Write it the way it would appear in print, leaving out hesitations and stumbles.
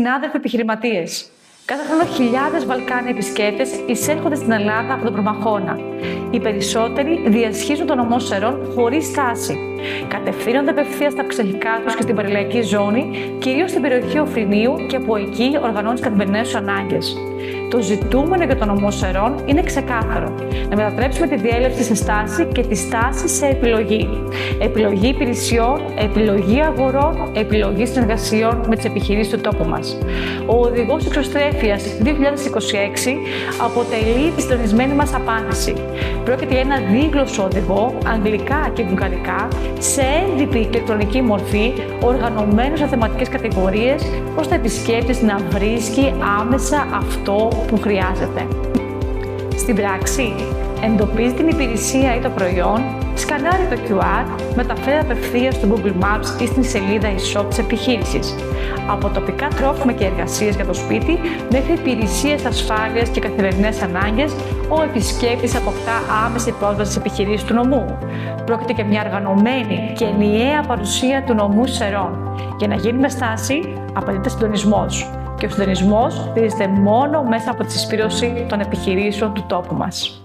Συνάδελφοι επιχειρηματίες, κάθε χρόνο χιλιάδες Βαλκάνοι επισκέπτες εισέρχονται στην Ελλάδα από τον Προμαχώνα. Οι περισσότεροι διασχίζουν τον νομό Σερών χωρίς στάση. Κατευθύνονται απευθείας στα ξεχικά τους και στην παραλιακή ζώνη, κυρίως στην περιοχή Οφρινίου, και από εκεί οργανώνουν τις καθημερινές τους ανάγκες. Το ζητούμενο για τον νομό Σερών είναι ξεκάθαρο. Να μετατρέψουμε τη διέλευση σε στάση και τη στάση σε επιλογή. Επιλογή υπηρεσιών, επιλογή αγορών, επιλογή συνεργασιών με τις επιχειρήσεις του τόπου μας. Ο οδηγός εξωστρέφειας 2026 αποτελεί τη συντονισμένη μας απάντηση. Πρόκειται για ένα δίγλωσσο οδηγό, αγγλικά και βουλγαρικά, σε έντυπη ηλεκτρονική μορφή, οργανωμένο σε θεματικές κατηγορίες, ώστε ο επισκέπτης να βρίσκει άμεσα αυτό που χρειάζεται. Στην πράξη, εντοπίζει την υπηρεσία ή το προϊόν, σκανάρει το QR, μεταφέρει απευθείας στο Google Maps ή στην σελίδα e-shop της επιχείρησης. Από τοπικά τρόφιμα και εργασίες για το σπίτι μέχρι υπηρεσίες ασφάλειας και καθημερινές ανάγκες, ο επισκέπτης αποκτά άμεση πρόσβαση στις επιχειρήσεις του νομού. Πρόκειται για μια οργανωμένη και ενιαία παρουσία του νομού Σερών. Για να γίνουμε στάση, απαιτείται συντονισμός. Και ο συντονισμός στηρίζεται μόνο μέσα από τη συσπήρωση των επιχειρήσεων του τόπου μας.